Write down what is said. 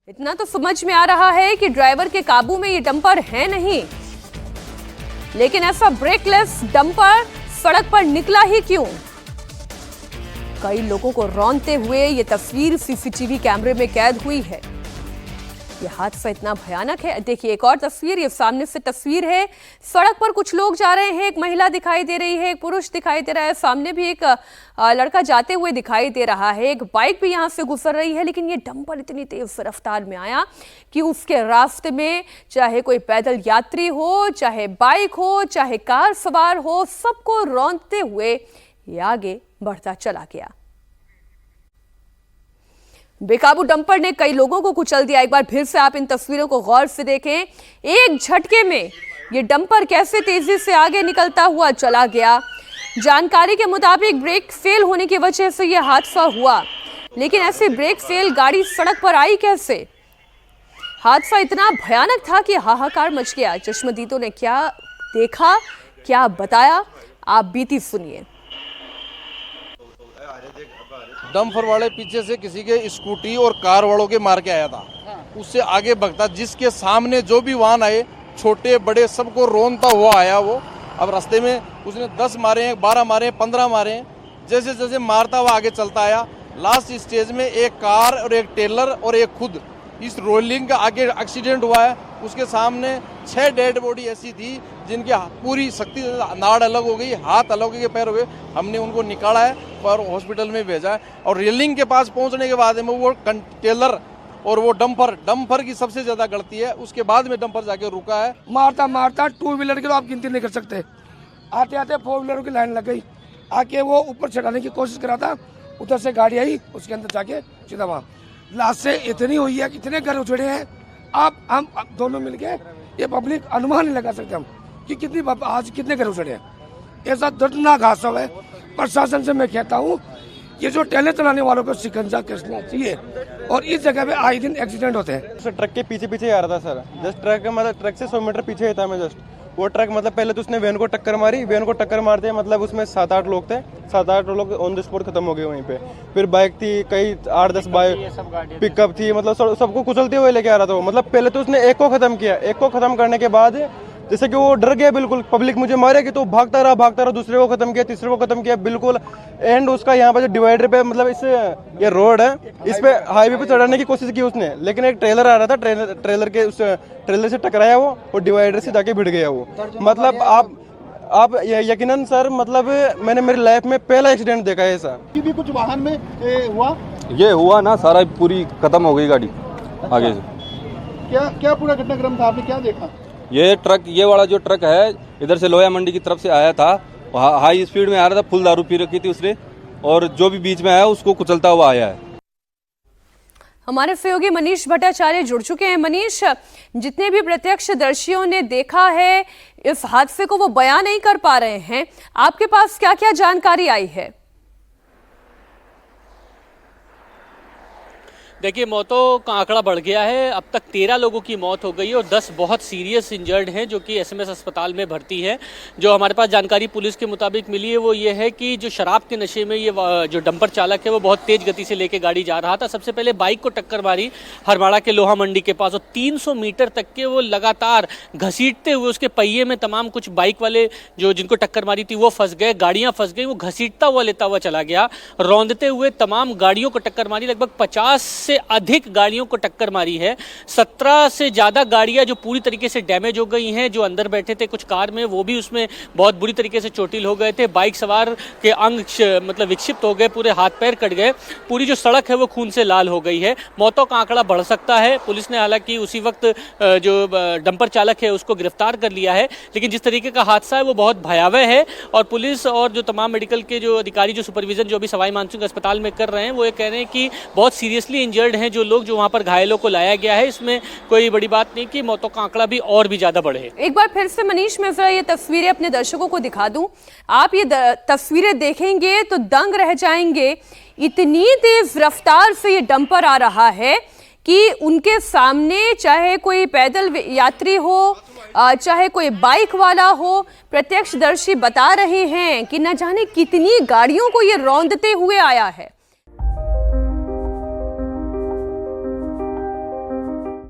इतना तो समझ में आ रहा है कि ड्राइवर के काबू में ये डंपर है नहीं, लेकिन ऐसा ब्रेकलेस डंपर सड़क पर निकला ही क्यों? कई लोगों को रौंदते हुए ये तस्वीर सीसीटीवी कैमरे में कैद हुई है। ये हादसा इतना भयानक है। देखिए एक और तस्वीर, ये सामने से तस्वीर है। सड़क पर कुछ लोग जा रहे हैं, एक महिला दिखाई दे रही है, एक पुरुष दिखाई दे रहा है, सामने भी एक लड़का जाते हुए दिखाई दे रहा है, एक बाइक भी यहां से गुजर रही है। लेकिन ये डंपर इतनी तेज रफ्तार में आया कि उसके रास्ते में चाहे कोई पैदल यात्री हो, चाहे बाइक हो, चाहे कार सवार हो, सबको रौंदते हुए ये आगे बढ़ता चला गया। बेकाबू डंपर ने कई लोगों को कुचल दिया। एक बार फिर से आप इन तस्वीरों को गौर से देखें। एक झटके में ये डंपर कैसे तेजी से आगे निकलता हुआ चला गया। जानकारी के मुताबिक ब्रेक फेल होने की वजह से यह हादसा हुआ, लेकिन ऐसे ब्रेक फेल गाड़ी सड़क पर आई कैसे? हादसा इतना भयानक था कि हाहाकार मच गया। चश्मदीदों ने क्या देखा, क्या बताया, आप बीती सुनिए। डंपर वाले पीछे से किसी के स्कूटी और कार वालों के मार के आया था, उससे आगे भगता, जिसके सामने जो भी वाहन आए, छोटे बड़े सबको रोनता हुआ आया वो। अब रास्ते में उसने 10 मारे हैं, 12 मारे हैं, 15 मारे हैं, जैसे जैसे मारता हुआ आगे चलता आया। लास्ट स्टेज में एक कार और एक टेलर और एक खुद इस रोलिंग का आगे एक्सीडेंट हुआ है। उसके सामने 6 डेड बॉडी ऐसी थी जिनकी पूरी शक्ति, नाड़ अलग हो गई, हाथ अलग हो गए, पैर हो गए। हमने उनको निकाला है और हॉस्पिटल में भेजा है। और रेलिंग के पास पहुंचने के बाद में वो टेलर और वो डंपर की सबसे ज्यादा गलती है। उसके बाद में डंपर जाके रुका है। मारता मारता 2 व्हीलर की तो आप गिनती नहीं कर सकते। आते आते 4 व्हीलरों की लाइन लग गई, आके वो ऊपर चढ़ाने की कोशिश करा था, उधर से गाड़ी आई, उसके अंदर जाके सीधा वहाँ। लास्ट से इतनी हुई है कि इतने घर उछड़े हैं। हम दोनों मिलके ये पब्लिक अनुमान नहीं लगा सकते हम कि कितनी आज कितने घर उछड़े हैं। ऐसा दर्दनाक हादसा है। प्रशासन से मैं कहता हूँ ये जो टेले चलाने वालों पर शिकंजा कसना चाहिए, और इस जगह पे आए दिन एक्सीडेंट होते हैं। ट्रक के पीछे पीछे आ रहा था सर, जस्ट ट्रक मतलब ट्रक से 100 मीटर पीछे ही था मैं। जस्ट वो ट्रक मतलब पहले तो उसने वैन को टक्कर मारी, वैन को टक्कर मारते मतलब उसमें 7-8 लोग थे, 7-8 लोग ऑन द स्पॉट खत्म हो गए वहीं पे। फिर बाइक थी, कई 8-10 बाइक पिकअप थी, मतलब सबको कुचलते हुए लेके आ रहा था। मतलब पहले तो उसने एक को खत्म किया, एक को खत्म करने के बाद जैसे कि वो डर गया बिल्कुल, पब्लिक मुझे मारेगी, तो भागता रहा, दूसरे को खत्म किया, तीसरे को खत्म किया बिल्कुल। एंड उसका यहाँ पे जो डिवाइडर पे, मतलब इस ये रोड है, इस पे हाईवे पे चढ़ाने की कोशिश की उसने, लेकिन एक ट्रेलर आ रहा था, ट्रेलर के उस ट्रेलर से टकराया वो, और डिवाइडर से जाके भिड़ गया वो। मतलब आप यकीनन सर, मतलब मैंने मेरी लाइफ में पहला एक्सीडेंट देखा है ऐसा। भी कुछ वाहन में हुआ, ये हुआ ना, सारा पूरी खत्म हो गई गाड़ी आगे से। क्या पूरा घटनाक्रम था, आपने क्या देखा? ये वाला जो ट्रक है इधर से लोया मंडी की तरफ से आया था, हाई स्पीड में आ रहा था, फुल दारू पी रखी थी उसने, और जो भी बीच में आया उसको कुचलता हुआ आया है। हमारे सहयोगी मनीष भट्टाचार्य जुड़ चुके हैं। मनीष, जितने भी प्रत्यक्षदर्शियों ने देखा है इस हादसे को, वो बयान नहीं कर पा रहे हैं, आपके पास क्या क्या जानकारी आई है? देखिए, मौतों का आंकड़ा बढ़ गया है। अब तक 13 लोगों की मौत हो गई है और 10 बहुत सीरियस इंजर्ड हैं, जो कि एसएमएस अस्पताल में भर्ती है। जो हमारे पास जानकारी पुलिस के मुताबिक मिली है वो ये है कि जो शराब के नशे में ये जो डंपर चालक है वो बहुत तेज गति से लेके गाड़ी जा रहा था। सबसे पहले बाइक को टक्कर मारी हरमाड़ा के लोहा मंडी के पास, और 300 मीटर तक के वो लगातार घसीटते हुए उसके पहिए में तमाम कुछ बाइक वाले जो जिनको टक्कर मारी थी वो फंस गए, गाड़ियाँ फंस गई। वो घसीटता हुआ लेता हुआ चला गया, रौंदते हुए तमाम गाड़ियों को टक्कर मारी। लगभग 50 से अधिक गाड़ियों को टक्कर मारी है। 17 से ज्यादा गाड़ियां जो पूरी तरीके से डैमेज हो गई हैं। जो अंदर बैठे थे कुछ कार में, वो भी उसमें बहुत बुरी तरीके से चोटिल हो गए थे। बाइक सवार के अंग मतलब विक्षिप्त हो गए, पूरे हाथ पैर कट गए। पूरी जो सड़क है वो खून से लाल हो गई है। मौतों का आंकड़ा बढ़ सकता है। पुलिस ने हालांकि उसी वक्त जो डंपर चालक है उसको गिरफ्तार कर लिया है, लेकिन जिस तरीके का हादसा है वो बहुत भयावह है। और पुलिस और जो तमाम मेडिकल के जो अधिकारी जो सुपरविजन जो अभी सवाई मानसिंह अस्पताल में कर रहे हैं, वो ये कह रहे हैं कि बहुत सीरियसली इंजर्ड हैं जो लोग, जो वहां पर घायलों को लाया गया है। इसमें कोई बड़ी बात नहीं कि मौतों का आंकड़ा भी और भी ज्यादा बढ़े। एक बार फिर से मनीष, मैं जरा ये तस्वीरें अपने दर्शकों को दिखा दूं। आप ये तस्वीरें देखेंगे तो दंग रह जाएंगे। इतनी तेज रफ्तार से ये डंपर आ रहा है कि उनके सामने चाहे कोई पैदल यात्री हो, चाहे कोई बाइक वाला हो, प्रत्यक्षदर्शी बता रहे हैं कि न जाने कितनी गाड़ियों को ये रौंदते हुए आया है।